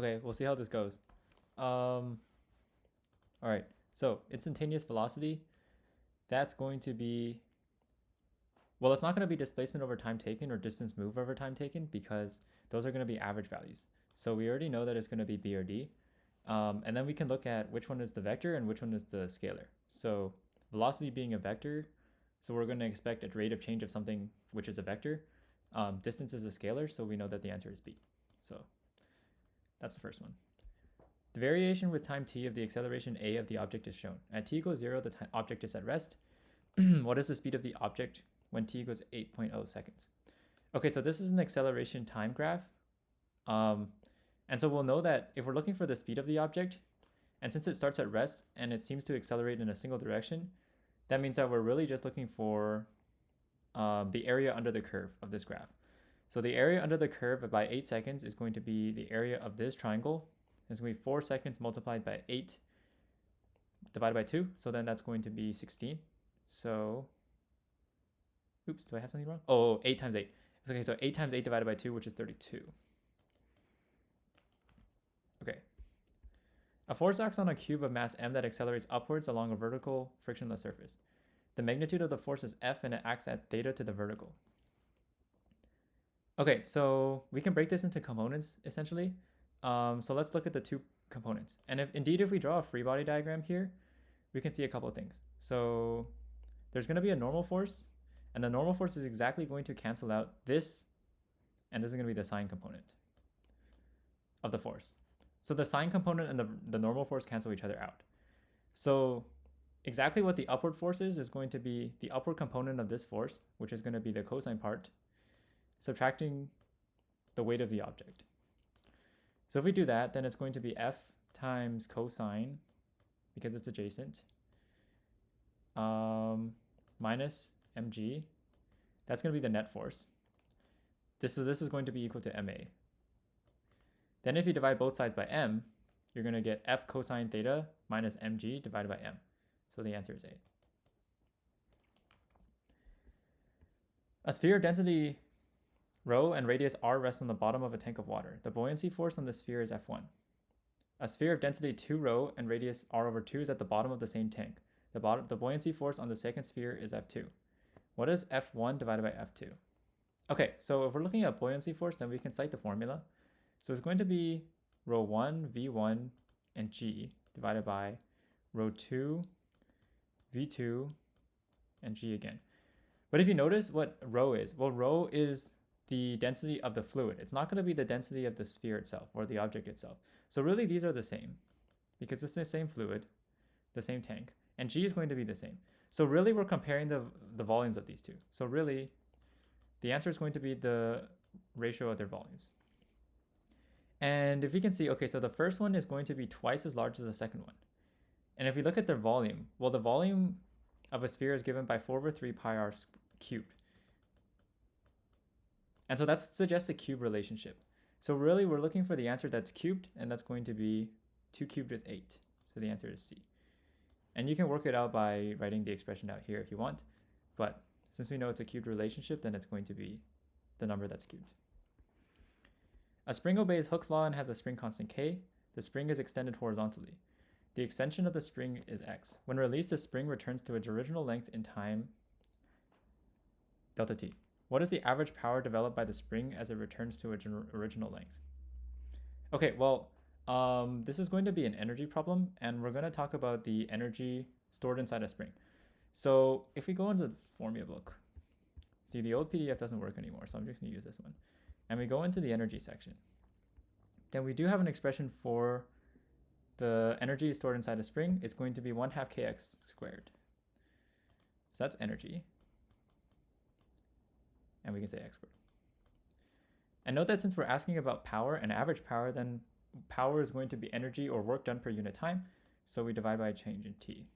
Okay, we'll see how this goes. All right, so instantaneous velocity, that's going to be, well, it's not going to be displacement over time taken or distance moved over time taken because those are going to be average values. So we already know that it's going to be B or D. And then we can look at which one is the vector and which one is the scalar. So velocity being a vector, so we're going to expect a rate of change of something which is a vector. Distance is a scalar, so we know that the answer is B. So that's the first one. The variation with time t of the acceleration a of the object is shown. At t equals 0, the object is at rest. What is the speed of the object when t equals 8.0 seconds? Okay, so this is an acceleration time graph. And so we'll know that if we're looking for the speed of the object, and since it starts at rest and it seems to accelerate in a single direction, that means that we're really just looking for the area under the curve of this graph. So the area under the curve by 8 seconds is going to be the area of this triangle. It's going to be 4 seconds multiplied by 8 divided by 2. So then that's going to be 16. So, oops, do I have something wrong? Oh, 8 times 8. Okay, so 8 times 8 divided by 2, which is 32. Okay. A force acts on a cube of mass m that accelerates upwards along a vertical frictionless surface. The magnitude of the force is F and it acts at theta to the vertical. Okay, so we can break this into components essentially. So let's look at the two components. And if we draw a free body diagram here, we can see a couple of things. So there's going to be a normal force, and the normal force is exactly going to cancel out this, and this is going to be the sine component of the force. So the sine component and the normal force cancel each other out. So exactly what the upward force is going to be the upward component of this force, which is going to be the cosine part, subtracting the weight of the object. So if we do that, then it's going to be F times cosine, because it's adjacent, minus mg. That's going to be the net force. This is going to be equal to ma. Then if you divide both sides by m, you're going to get F cosine theta minus mg divided by m. So the answer is A. A sphere of density rho and radius r rests on the bottom of a tank of water. The buoyancy force on the sphere is F1. A sphere of density 2 rho and radius r over 2 is at the bottom of the same tank. The buoyancy force on the second sphere is F2. What is F1 divided by F2? Okay, so if we're looking at buoyancy force, then we can cite the formula. So it's going to be rho 1, V1, and G divided by rho 2, V2, and G again. But if you notice what rho is, well, rho is the density of the fluid. It's not going to be the density of the sphere itself or the object itself. So really these are the same because it's the same fluid, the same tank, and G is going to be the same. So really we're comparing the volumes of these two. So really the answer is going to be the ratio of their volumes. And if we can see, okay, so the first one is going to be twice as large as the second one. And if we look at their volume, well, the volume of a sphere is given by 4 over 3 pi r cubed. And so that suggests a cube relationship. So really we're looking for the answer that's cubed, and that's going to be 2 cubed is 8. So the answer is C. And you can work it out by writing the expression out here if you want. But since we know it's a cubed relationship, then it's going to be the number that's cubed. A spring obeys Hooke's law and has a spring constant K. The spring is extended horizontally. The extension of the spring is X. When released, the spring returns to its original length in time delta t. What is the average power developed by the spring as it returns to its original length? Okay, well, this is going to be an energy problem, and we're going to talk about the energy stored inside a spring. So if we go into the formula book, see, the old PDF doesn't work anymore, so I'm just going to use this one. And we go into the energy section. Then we do have an expression for the energy stored inside a spring. It's going to be 1/2 kx squared. So that's energy. And we can say x squared. And note that since we're asking about power and average power, then power is going to be energy or work done per unit time. So we divide by a change in t.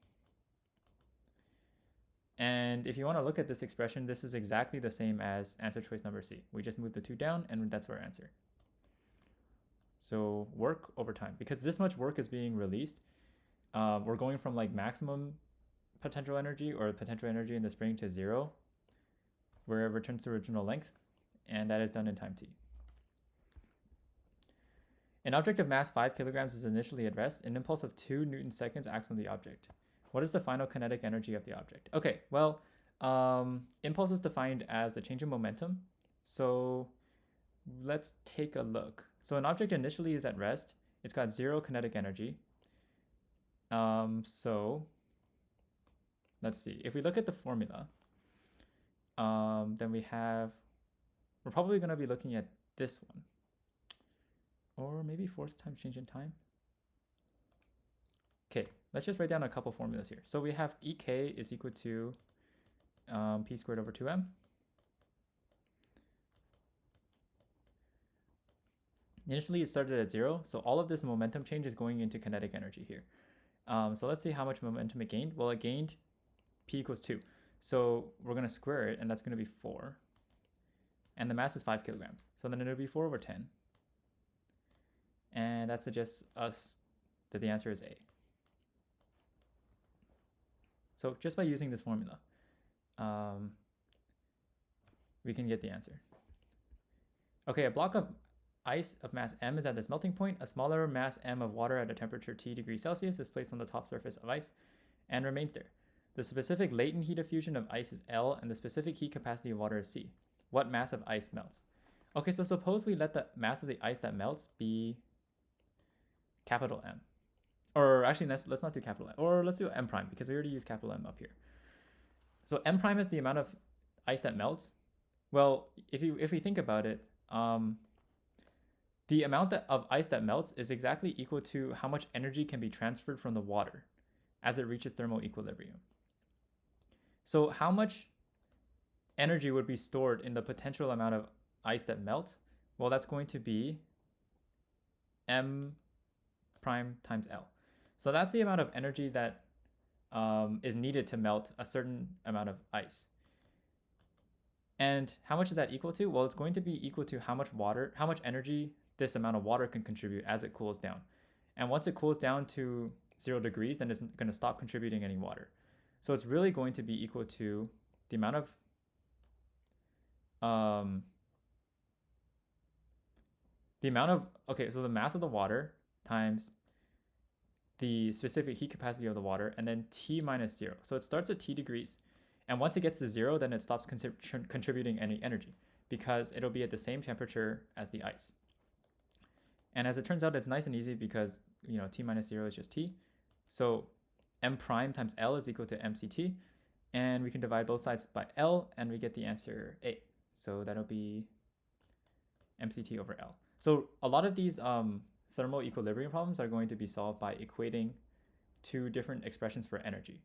And if you want to look at this expression, this is exactly the same as answer choice number C. We just move the 2 down, and that's our answer. So work over time, because this much work is being released, we're going from like maximum potential energy or potential energy in the spring to 0, where it returns to original length, and that is done in time t. An object of mass 5 kilograms is initially at rest. An impulse of 2 Newton seconds acts on the object. What is the final kinetic energy of the object? Okay, well, impulse is defined as the change in momentum. So let's take a look. So an object initially is at rest. It's got 0 kinetic energy. So let's see. If we look at the formula, then we're probably going to be looking at this one. Or maybe force times change in time. Okay, let's just write down a couple formulas here. So we have EK is equal to P squared over 2M. Initially it started at 0, so all of this momentum change is going into kinetic energy here. So let's see how much momentum it gained. Well, it gained P equals 2. So we're going to square it, and that's going to be 4. And the mass is 5 kilograms. So then it'll be 4 over 10. And that suggests us that the answer is A. So just by using this formula, we can get the answer. Okay, a block of ice of mass m is at this melting point. A smaller mass m of water at a temperature T degrees Celsius is placed on the top surface of ice and remains there. The specific latent heat of fusion of ice is L, and the specific heat capacity of water is C. What mass of ice melts? Okay, so suppose we let the mass of the ice that melts be capital M. Or actually, let's not do capital M. Or let's do M prime, because we already used capital M up here. So M prime is the amount of ice that melts. Well, if we think about it, the amount of ice that melts is exactly equal to how much energy can be transferred from the water as it reaches thermal equilibrium. So how much energy would be stored in the potential amount of ice that melts? Well, that's going to be M prime times L. So that's the amount of energy that is needed to melt a certain amount of ice. And how much is that equal to? Well, it's going to be equal to how much energy this amount of water can contribute as it cools down. And once it cools down to 0 degrees, then it's going to stop contributing any water. So it's really going to be equal to the amount of so the mass of the water times the specific heat capacity of the water, and then T minus 0. So it starts at T degrees, and once it gets to 0, then it stops contributing any energy because it'll be at the same temperature as the ice. And as it turns out, it's nice and easy because, T minus 0 is just T. So M prime times L is equal to MCT, and we can divide both sides by L, and we get the answer A. So that'll be MCT over L. So a lot of these thermal equilibrium problems are going to be solved by equating two different expressions for energy.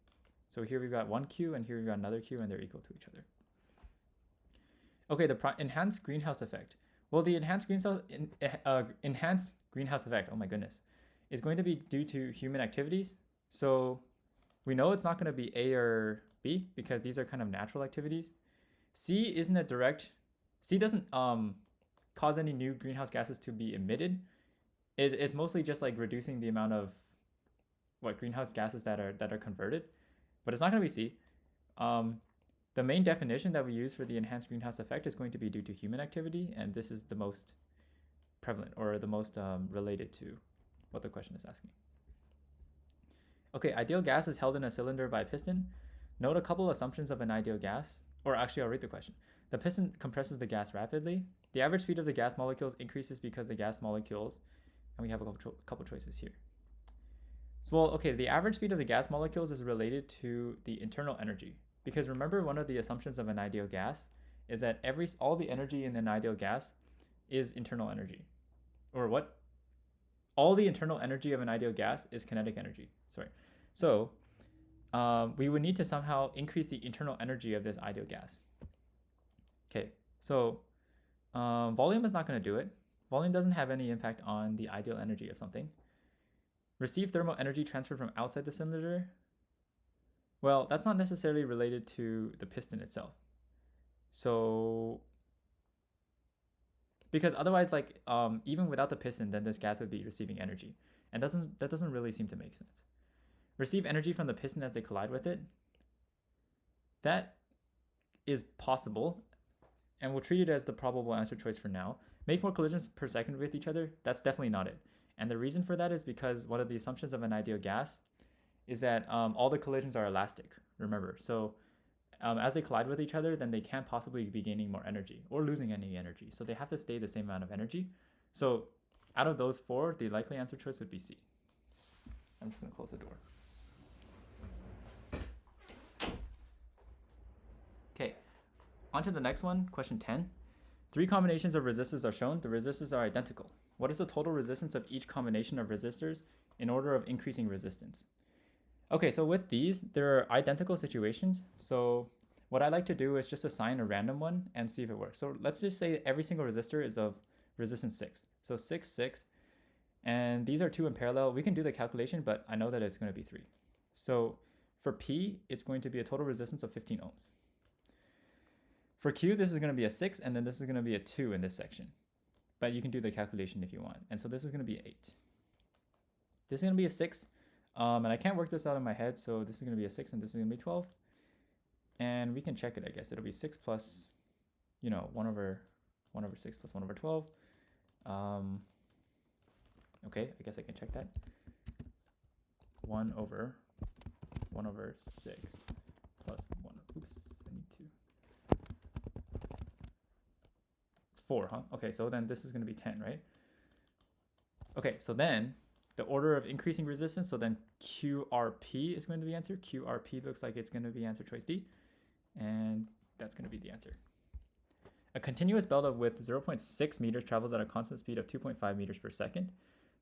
So here we've got one Q, and here we've got another Q, and they're equal to each other. Okay, the enhanced greenhouse effect. Well, the enhanced greenhouse effect, oh my goodness, is going to be due to human activities. So we know it's not going to be A or B because these are kind of natural activities. C isn't a direct. C doesn't cause any new greenhouse gases to be emitted. It's mostly just like reducing the amount of greenhouse gases that are converted, but it's not going to be C. The main definition that we use for the enhanced greenhouse effect is going to be due to human activity, and this is the most prevalent or the most related to what the question is asking. Okay, ideal gas is held in a cylinder by a piston. Note a couple assumptions of an ideal gas, or actually I'll read the question. The piston compresses the gas rapidly. The average speed of the gas molecules increases because the gas molecules, and we have a couple choices here. So, well, okay, the average speed of the gas molecules is related to the internal energy. Because remember, one of the assumptions of an ideal gas is that all the energy in an ideal gas is internal energy. Or what? All the internal energy of an ideal gas is kinetic energy. Sorry. So we would need to somehow increase the internal energy of this ideal gas. Okay, so volume is not going to do it. Volume doesn't have any impact on the ideal energy of something. Receive thermal energy transferred from outside the cylinder. Well, that's not necessarily related to the piston itself. So, because otherwise, even without the piston, then this gas would be receiving energy, and that doesn't really seem to make sense. Receive energy from the piston as they collide with it. That is possible, and we'll treat it as the probable answer choice for now. Make more collisions per second with each other. That's definitely not it. And the reason for that is because one of the assumptions of an ideal gas is that all the collisions are elastic, remember. So as they collide with each other, then they can't possibly be gaining more energy or losing any energy. So they have to stay the same amount of energy. So out of those four, the likely answer choice would be C. I'm just going to close the door. Okay, on to the next one, question 10. 3 combinations of resistors are shown. The resistors are identical. What is the total resistance of each combination of resistors in order of increasing resistance? Okay, so with these, there are identical situations. So what I like to do is just assign a random one and see if it works. So let's just say every single resistor is of resistance 6. So 6, 6. And these are 2 in parallel. We can do the calculation, but I know that it's going to be 3. So for P, it's going to be a total resistance of 15 ohms. For Q, this is going to be a 6, and then this is going to be a 2 in this section. But you can do the calculation if you want. And so this is going to be 8. This is going to be a 6. And I can't work this out in my head, so this is going to be a 6, and this is going to be 12. And we can check it, I guess. It'll be 6 plus, 1 over 6 plus 1 over 12. Okay, I guess I can check that. 1 over 6 plus 1. Oops, I need to. It's 4, huh? Okay, so then this is going to be 10, right? Okay, so then the order of increasing resistance, so then QRP is going to be the answer. QRP looks like it's going to be answer choice D, and that's going to be the answer. A continuous belt of width 0.6 meters travels at a constant speed of 2.5 meters per second.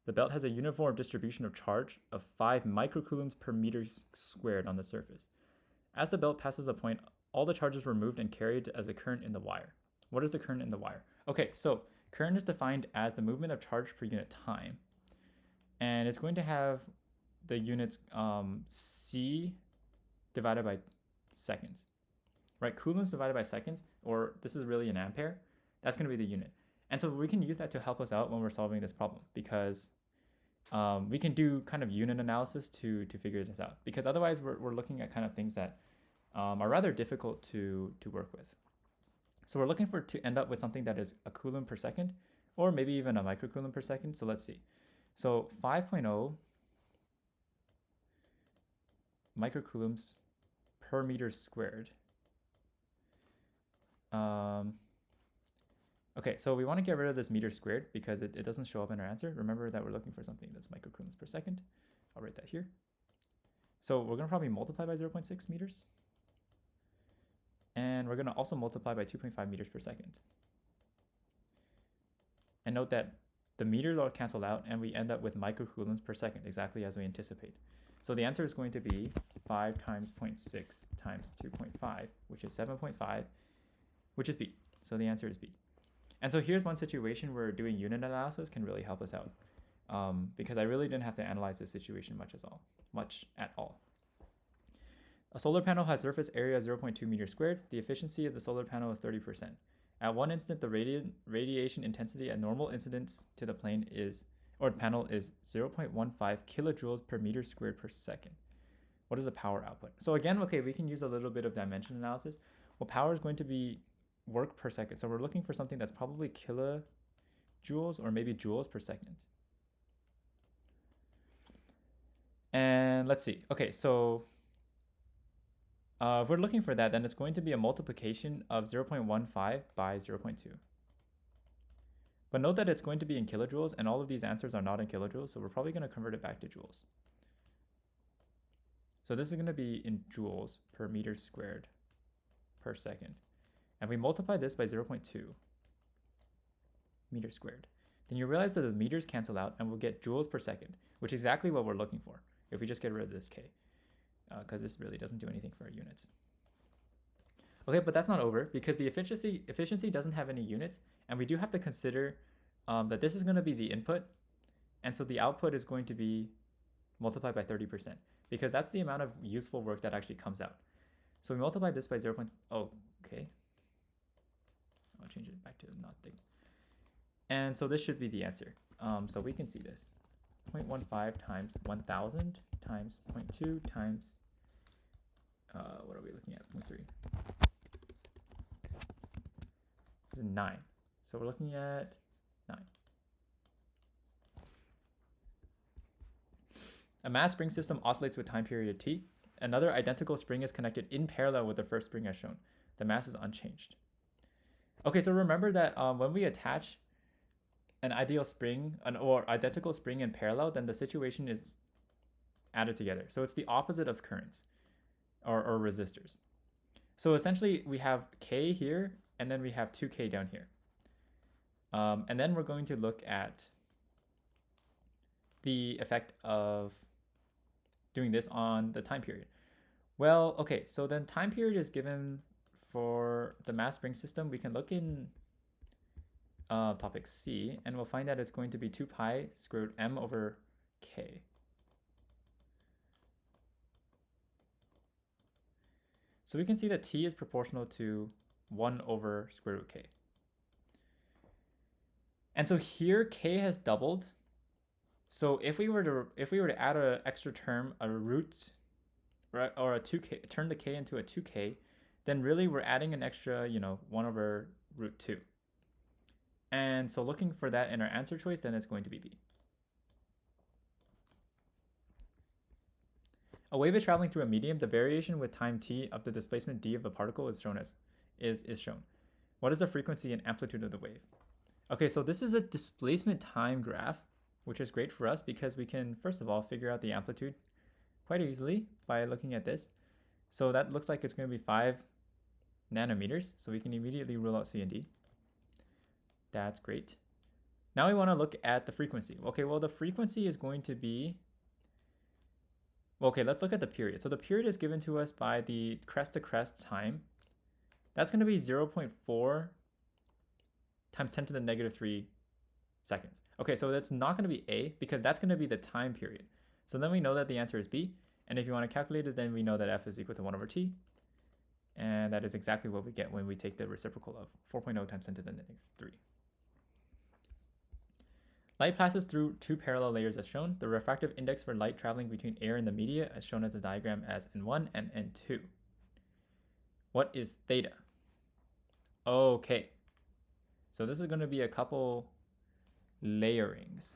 The belt has a uniform distribution of charge of 5 microcoulombs per meter squared on the surface. As the belt passes a point, all the charges are removed and carried as a current in the wire. What is the current in the wire? Okay, so current is defined as the movement of charge per unit time. And it's going to have the units C divided by seconds, right? Coulombs divided by seconds, or this is really an ampere. That's going to be the unit. And so we can use that to help us out when we're solving this problem, because we can do kind of unit analysis to figure this out, because otherwise we're looking at kind of things that are rather difficult to work with. So we're looking to end up with something that is a coulomb per second, or maybe even a microcoulomb per second. So let's see. So 5.0 microcoulombs per meter squared. Okay, so we want to get rid of this meter squared because it doesn't show up in our answer. Remember that we're looking for something that's microcoulombs per second. I'll write that here. So we're going to probably multiply by 0.6 meters. And we're going to also multiply by 2.5 meters per second. And note that the meters all cancel out and we end up with microcoulombs per second, exactly as we anticipate. So the answer is going to be 5 times 0.6 times 2.5, which is 7.5, which is B. So the answer is B. And so here's one situation where doing unit analysis can really help us out, because I really didn't have to analyze this situation much at all. A solar panel has surface area 0.2 meters squared. The efficiency of the solar panel is 30%. At one instant, the radiation intensity at normal incidence to the panel is 0.15 kilojoules per meter squared per second. What is the power output? So again, okay, we can use a little bit of dimension analysis. Well, power is going to be work per second. So we're looking for something that's probably kilojoules or maybe joules per second. And let's see. Okay, so if we're looking for that, then it's going to be a multiplication of 0.15 by 0.2. But note that it's going to be in kilojoules, and all of these answers are not in kilojoules, so we're probably going to convert it back to joules. So this is going to be in joules per meter squared per second. And we multiply this by 0.2 meters squared. Then you realize that the meters cancel out, and we'll get joules per second, which is exactly what we're looking for if we just get rid of this K. Because this really doesn't do anything for our units. Okay, but that's not over, because the efficiency doesn't have any units, and we do have to consider that this is going to be the input, and so the output is going to be multiplied by 30%, because that's the amount of useful work that actually comes out. So we multiply this by 0. Oh, okay. I'll change it back to not thing. And so this should be the answer. So we can see this. 0.15 times 1,000 times 0.2 times what are we looking at? 0.3. This is 9. So we're looking at 9. A mass spring system oscillates with time period t. Another identical spring is connected in parallel with the first spring as shown. The mass is unchanged. Okay, so remember that when we attach an ideal spring or identical spring in parallel, then the situation is added together. So it's the opposite of currents or resistors. So essentially we have K here and then we have 2K down here. And then we're going to look at the effect of doing this on the time period. Well, okay, so then time period is given for the mass spring system. We can look in topic C, and we'll find that it's going to be 2 pi square root m over k. So we can see that t is proportional to 1 over square root k. And so here k has doubled. So if we were to add an extra term, a root, right, or a 2k, turn the k into a 2k, then really we're adding an extra, 1 over root 2. And so looking for that in our answer choice, then it's going to be B. A wave is traveling through a medium. The variation with time t of the displacement d of a particle is shown as is shown. What is the frequency and amplitude of the wave? Okay, so this is a displacement time graph, which is great for us because we can first of all figure out the amplitude quite easily by looking at this. So that looks like it's going to be 5 nanometers. So we can immediately rule out C and D. That's great. Now we want to look at the frequency. Okay, well, the frequency is going to be, okay, let's look at the period. So the period is given to us by the crest to crest time. That's going to be 0.4 times 10 to the negative 3 seconds. Okay, so that's not going to be A because that's going to be the time period. So then we know that the answer is B. And if you want to calculate it, then we know that F is equal to 1 over T. And that is exactly what we get when we take the reciprocal of 4.0 times 10 to the negative 3. Light passes through 2 parallel layers as shown. The refractive index for light traveling between air and the media as shown as the diagram as N1 and N2. What is theta? Okay. So this is going to be a couple layerings.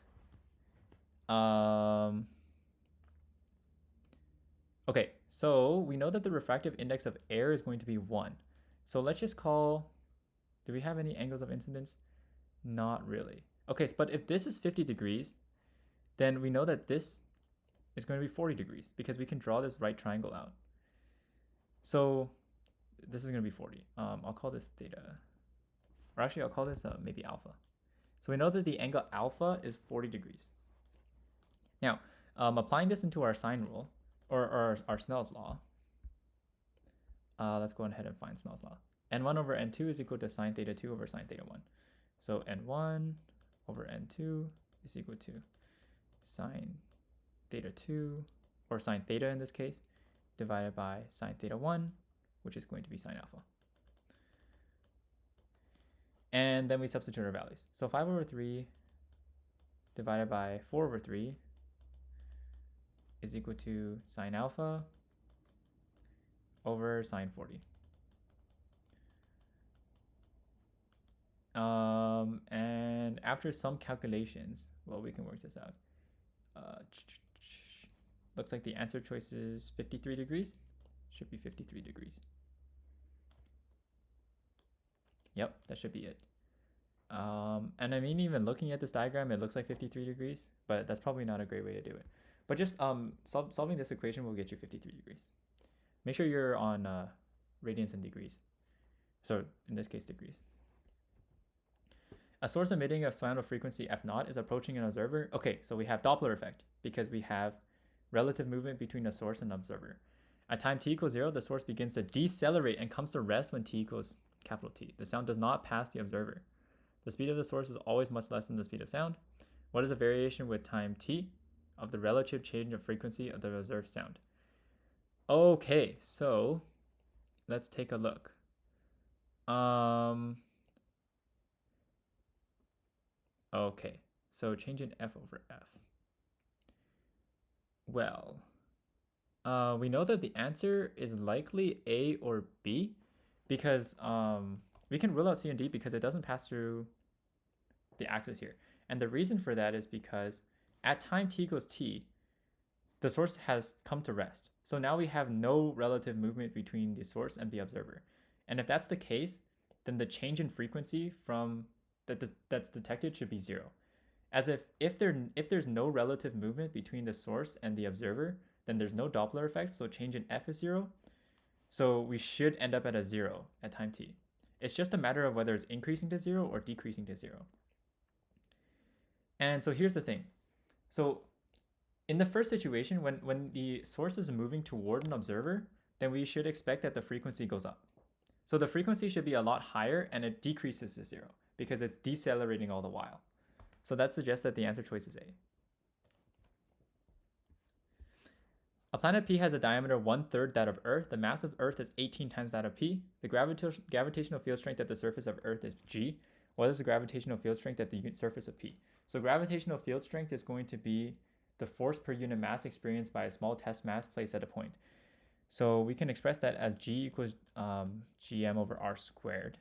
Okay, so we know that the refractive index of air is going to be 1. So let's just call, do we have any angles of incidence? Not really. Okay, but if this is 50 degrees, then we know that this is going to be 40 degrees because we can draw this right triangle out. So this is going to be 40. I'll call this theta. Or actually, I'll call this maybe alpha. So we know that the angle alpha is 40 degrees. Now, applying this into our sine rule, or our Snell's law, let's go ahead and find Snell's law. N1 over N2 is equal to sine theta 2 over sine theta 1. So N1 over N2 is equal to sine theta 2, or sine theta in this case, divided by sine theta 1, which is going to be sine alpha. And then we substitute our values. So 5 over 3 divided by 4 over 3 is equal to sine alpha over sine 40. And after some calculations, well, we can work this out. Looks like the answer choice is 53 degrees. Should be 53 degrees. Yep, that should be it. And I mean, even looking at this diagram, it looks like 53 degrees, but that's probably not a great way to do it. But just solving this equation will get you 53 degrees. Make sure you're on radians and degrees. So in this case, degrees. A source emitting a sound of frequency f0 is approaching an observer. Okay, so we have Doppler effect because we have relative movement between a source and observer. At time t equals 0, the source begins to decelerate and comes to rest when t equals capital T. The sound does not pass the observer. The speed of the source is always much less than the speed of sound. What is the variation with time t of the relative change of frequency of the observed sound? Okay, so let's take a look. Okay, so change in f over f. Well, we know that the answer is likely A or B because we can rule out C and D because it doesn't pass through the axis here. And the reason for that is because at time t equals t, the source has come to rest. So now we have no relative movement between the source and the observer. And if that's the case, then the change in frequency from that's detected should be 0. As if there's no relative movement between the source and the observer, then there's no Doppler effect, so change in f is 0. So we should end up at a 0 at time t. It's just a matter of whether it's increasing to 0 or decreasing to 0. And so here's the thing. So in the first situation, when the source is moving toward an observer, then we should expect that the frequency goes up. So the frequency should be a lot higher and it decreases to 0 because it's decelerating all the while. So that suggests that the answer choice is A. A planet P has a diameter 1/3 that of Earth. The mass of Earth is 18 times that of P. The gravitational field strength at the surface of Earth is G. What is the gravitational field strength at the surface of P? So gravitational field strength is going to be the force per unit mass experienced by a small test mass placed at a point. So we can express that as G equals gm over r squared.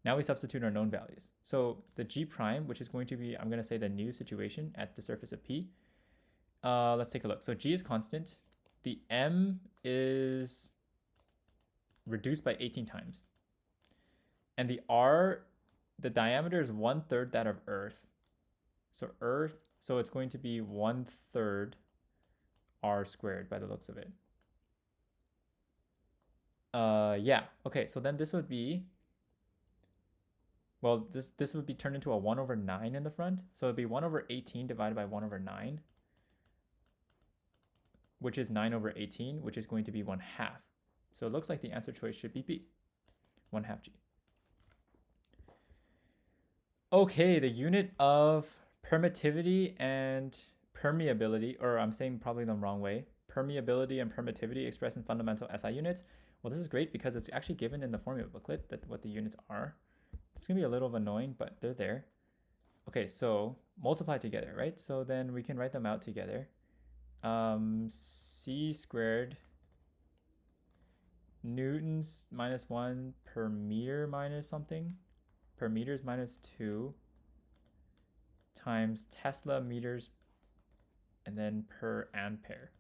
Now we substitute our known values. So the G prime, which is going to be, I'm going to say the new situation at the surface of P. Let's take a look. So G is constant. The M is reduced by 18 times. And the R, the diameter is 1/3 that of Earth. So it's going to be 1/3 r squared by the looks of it. Yeah. Okay, so then this would be, well, this would be turned into a 1/9 in the front. So it'd be 1/18 divided by 1/9, which is 9/18, which is going to be 1/2. So it looks like the answer choice should be B, 1/2 G. Okay, the unit of permittivity and permeability, or I'm saying probably the wrong way, permeability and permittivity expressed in fundamental SI units. Well, this is great because it's actually given in the formula booklet that what the units are. It's going to be a little annoying, but they're there. Okay, so multiply together, right? So then we can write them out together. C squared newtons minus 1 per meter minus something, per meters minus 2 times Tesla meters and then per ampere.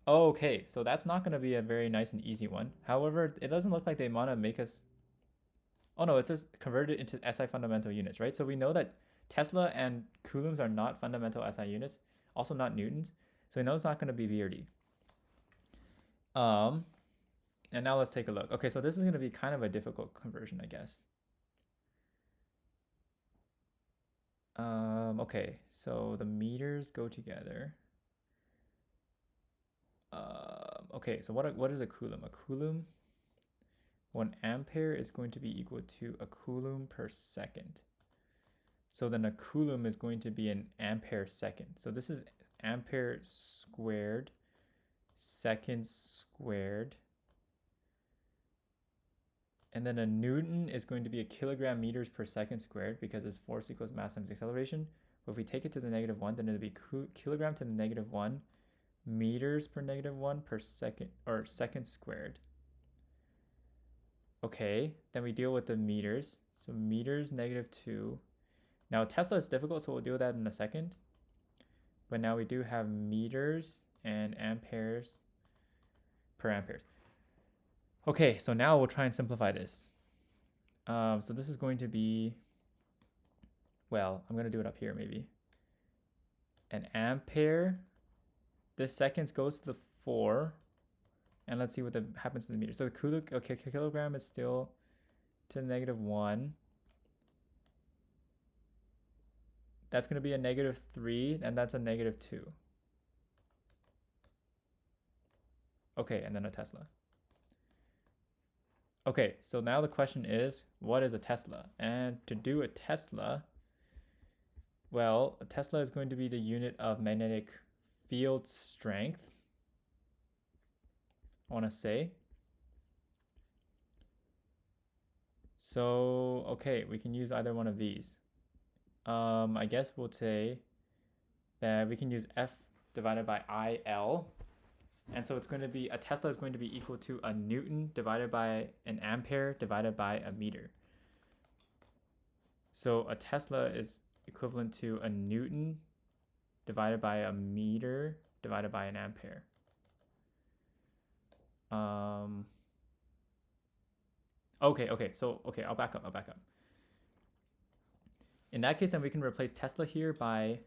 Okay, so that's not going to be a very nice and easy one. However, it doesn't look like they want to make us... Oh no, it says convert it into SI fundamental units, right? So we know that Tesla and coulombs are not fundamental SI units, also not newtons. So we know it's not going to be V or D. And now let's take a look. Okay, so this is going to be kind of a difficult conversion, I guess. Okay, so the meters go together. Okay, so what is a coulomb? A coulomb, 1 ampere is going to be equal to a coulomb per second. So then a coulomb is going to be an ampere second. So this is ampere squared, second squared. And then a newton is going to be a kilogram meters per second squared because it's force equals mass times acceleration. But if we take it to the -1, then it'll be kilogram to the -1 meters per -1 per second, or second squared. Okay, then we deal with the meters. So meters -2. Now Tesla is difficult, so we'll deal with that in a second. But now we do have meters and amperes per amperes. Okay, so now we'll try and simplify this. So this is going to be, well, I'm going to do it up here maybe. An ampere, the seconds goes to the 4. And let's see what happens to the meter. So the kilogram is still to the -1. That's going to be a -3, and that's a -2. Okay, and then a Tesla. Okay, so now the question is, what is a Tesla? And to do a Tesla, well, a Tesla is going to be the unit of magnetic field strength, I want to say. So, okay, we can use either one of these. I guess we'll say that we can use F divided by IL. And so it's going to be, a Tesla is going to be equal to a Newton divided by an ampere divided by a meter. So a Tesla is equivalent to a Newton divided by a meter divided by an ampere. Okay, so I'll back up. In that case, then we can replace Tesla here by,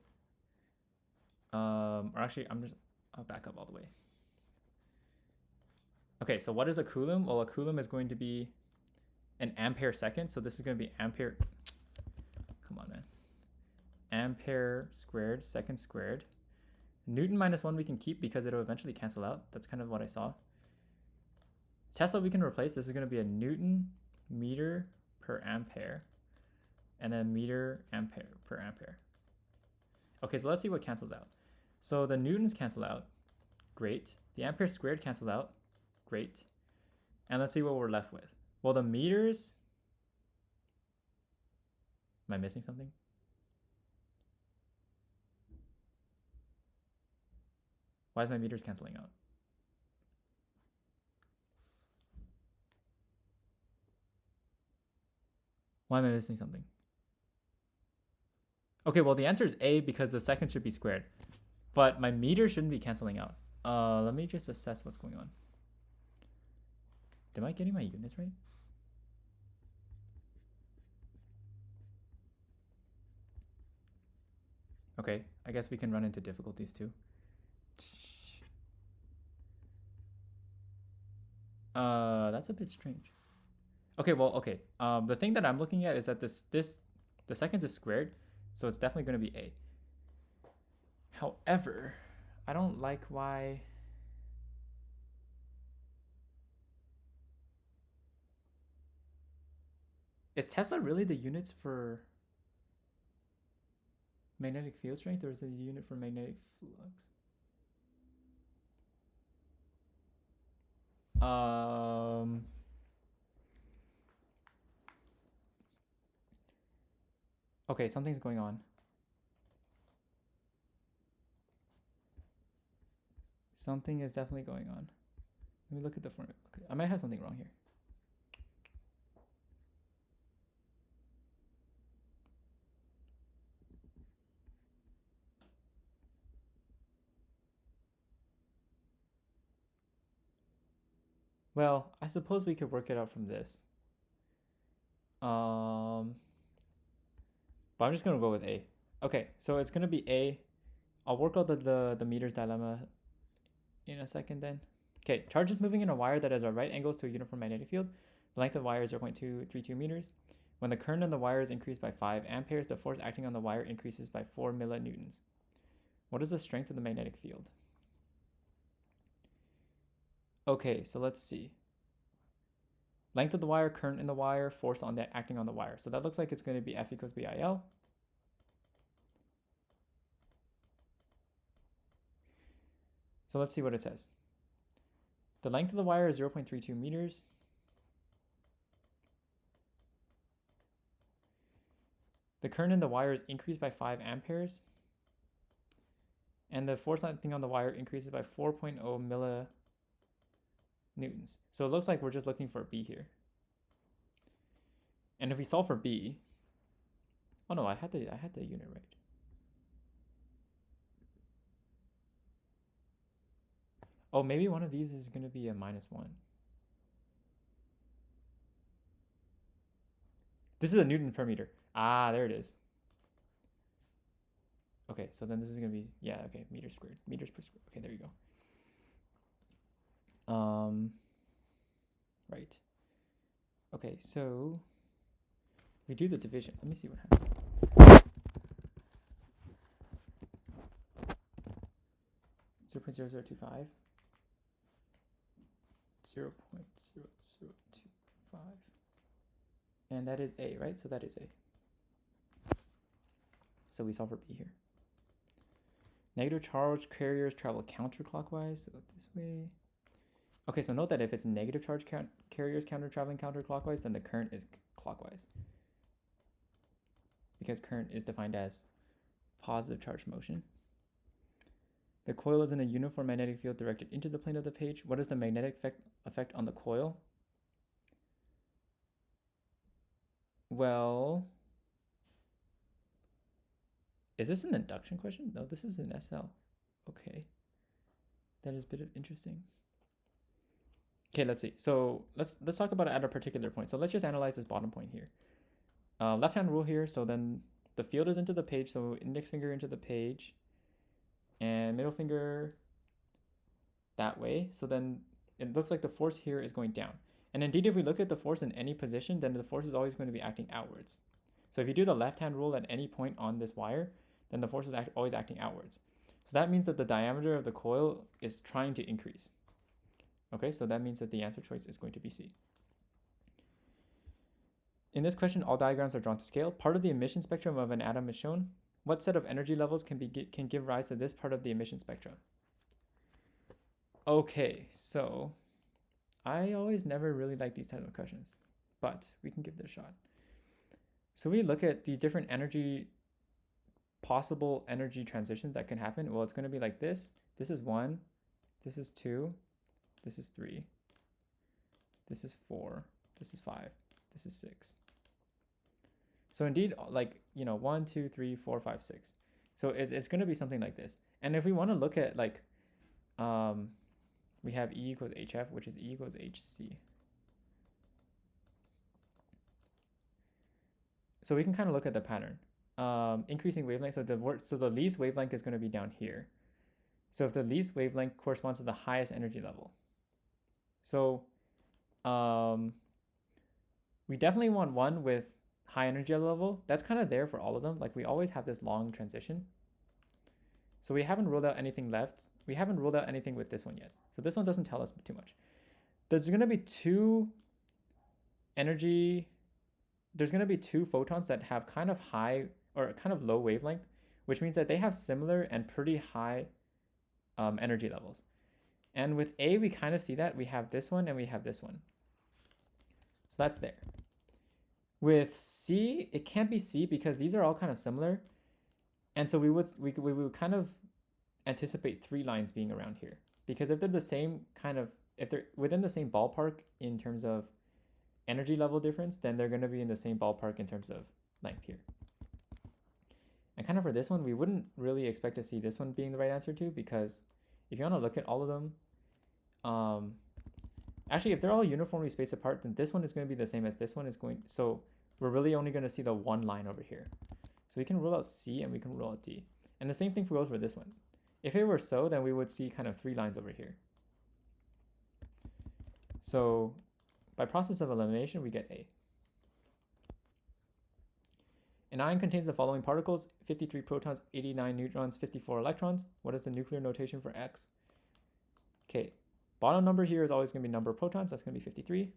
or actually, I'll back up all the way. Okay, so what is a coulomb? Well, a coulomb is going to be an ampere second. So this is going to be ampere. Come on, man. Ampere squared, second squared. Newton minus 1 we can keep because it'll eventually cancel out. That's kind of what I saw. Tesla we can replace. This is going to be a Newton meter per ampere. And then meter ampere per ampere. Okay, so let's see what cancels out. So the newtons cancel out. Great. The ampere squared cancel out. Great. And let's see what we're left with. Well, the meters... Am I missing something? Why is my meters canceling out? Why am I missing something? Okay, well, the answer is A because the second should be squared. But my meter shouldn't be canceling out. Let me just assess what's going on. Am I getting my units right? Okay, I guess we can run into difficulties too. That's a bit strange. Okay, well, okay. The thing that I'm looking at is that the seconds is squared, so it's definitely going to be A. However, I don't like why... Is Tesla really the units for magnetic field strength, or is it a unit for magnetic flux? Okay, something's going on. Something is definitely going on. Let me look at the formula. Okay, I might have something wrong here. Well, I suppose we could work it out from this. But I'm just gonna go with A. Okay, so it's gonna be A. I'll work out the meters dilemma in a second then. Okay, charge is moving in a wire that has right angles to a uniform magnetic field. The length of the wire is 0.232 meters. When the current in the wire is increased by 5 amperes, the force acting on the wire increases by 4 millinewtons. What is the strength of the magnetic field? Okay, so let's see. Length of the wire, current in the wire, force on that acting on the wire. So that looks like it's going to be F equals BIL. So let's see what it says. The length of the wire is 0.32 meters. The current in the wire is increased by 5 amperes. And the force acting on the wire increases by 4.0 millinewtons. So it looks like we're just looking for B here. And if we solve for B, oh no, I had the unit right. Oh, maybe one of these is going to be a -1. This is a Newton per meter. Ah, there it is. Okay, so then this is going to be, yeah, okay, meters squared. Meters per square. Okay, there you go. Right. Okay, so we do the division. Let me see what happens. 0.0025. 0.0025. And that is A, right? So that is A. So we solve for B here. Negative charge carriers travel counterclockwise, so this way. Okay, so note that if it's negative charge carriers traveling counterclockwise, then the current is clockwise. Because current is defined as positive charge motion. The coil is in a uniform magnetic field directed into the plane of the page. What is the magnetic effect on the coil? Well, Is this an induction question? No, this is an SL. Okay. That is a bit interesting. Okay, let's see. So let's talk about it at a particular point. So let's just analyze this bottom point here. Left hand rule here. So then the field is into the page. So index finger into the page, and middle finger that way. So then it looks like the force here is going down. And indeed, if we look at the force in any position, then the force is always going to be acting outwards. So if you do the left hand rule at any point on this wire, then the force is always acting outwards. So that means that the diameter of the coil is trying to increase. Okay, so that means that the answer choice is going to be C. In this question, all diagrams are drawn to scale. Part of the emission spectrum of an atom is shown. What set of energy levels can give rise to this part of the emission spectrum? Okay, so I always never really like these types of questions, but we can give it a shot. So we look at the different possible energy transitions that can happen. Well, it's going to be like this. This is 1. This is 2. This is 3. This is 4. This is 5. This is 6. So indeed, like, 1, 2, 3, 4, 5, 6. So it's going to be something like this. And if we want to look at like, we have E equals HF, which is E equals HC. So we can kind of look at the pattern. Increasing wavelength. So the least wavelength is going to be down here. So if the least wavelength corresponds to the highest energy level. So we definitely want one with high energy level. That's kind of there for all of them. Like we always have this long transition. So we haven't ruled out anything left. We haven't ruled out anything with this one yet. So this one doesn't tell us too much. There's going to be two photons that have kind of high or kind of low wavelength, which means that they have similar and pretty high energy levels. And with A, we kind of see that. We have this one and we have this one. So that's there. With C, it can't be C because these are all kind of similar. And so we would kind of anticipate 3 lines being around here. Because if they're the same if they're within the same ballpark in terms of energy level difference, then they're going to be in the same ballpark in terms of length here. And kind of for this one, we wouldn't really expect to see this one being the right answer too, because if you want to look at all of them, actually, if they're all uniformly spaced apart, then this one is going to be the same as this one is going. So we're really only going to see the one line over here. So we can rule out C and we can rule out D. And the same thing goes for this one. If it were so, then we would see kind of 3 lines over here. So by process of elimination, we get A. An ion contains the following particles: 53 protons, 89 neutrons, 54 electrons. What is the nuclear notation for X? Okay, bottom number here is always going to be number of protons. That's going to be 53.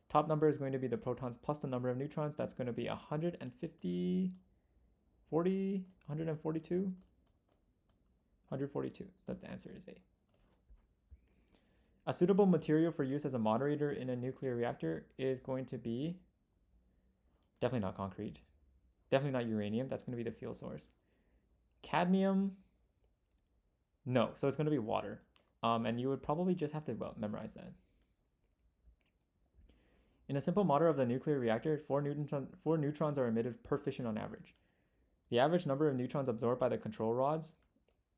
Top number is going to be the protons plus the number of neutrons. That's going to be 150, 40, 142, 142. So that the answer is A. A suitable material for use as a moderator in a nuclear reactor is going to be definitely not concrete. Definitely not uranium. That's going to be the fuel source. Cadmium, no. So it's going to be water. And you would probably just have to memorize that. In a simple model of the nuclear reactor, 4 neutrons are emitted per fission on average. The average number of neutrons absorbed by the control rods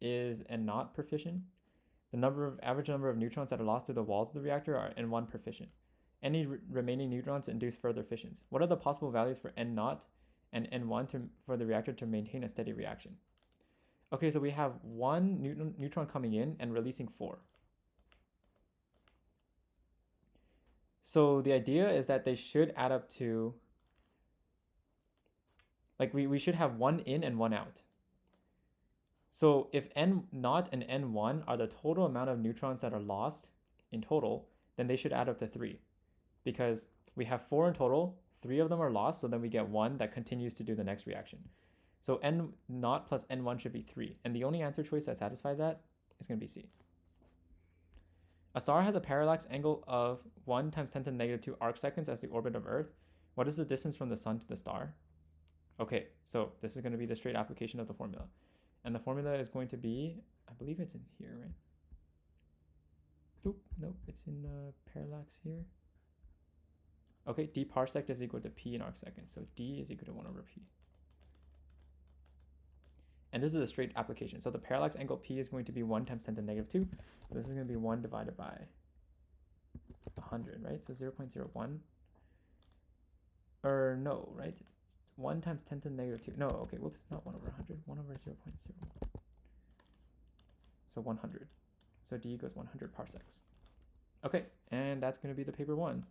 is N naught per fission. The average number of neutrons that are lost through the walls of the reactor are N1 per fission. Any remaining neutrons induce further fissions. What are the possible values for N naught and N1 for the reactor to maintain a steady reaction? Okay, so we have 1 neutron coming in and releasing 4. So the idea is that they should add up to, like we should have 1 in and 1 out. So if N0 and N1 are the total amount of neutrons that are lost in total, then they should add up to 3. Because we have 4 in total, 3 of them are lost, so then we get 1 that continues to do the next reaction. So N0 plus N1 should be 3. And the only answer choice that satisfies that is going to be C. A star has a parallax angle of 1 times 10 to the negative 2 arc seconds as the orbit of Earth. What is the distance from the sun to the star? Okay, so this is going to be the straight application of the formula. And the formula is going to be, I believe it's in here, right? Oop, nope, it's in parallax here. Okay, d parsec is equal to p in arc seconds. So d is equal to 1 over p. And this is a straight application. So the parallax angle P is going to be 1 times 10 to the negative 2. This is going to be 1 divided by 100, right? So 0.01. Or no, right? It's 1 times 10 to the negative 2. No, okay, whoops, not 1 over 100. 1 over 0.01. So 100. So d equals 100 parsecs. Okay, and that's going to be the paper 1.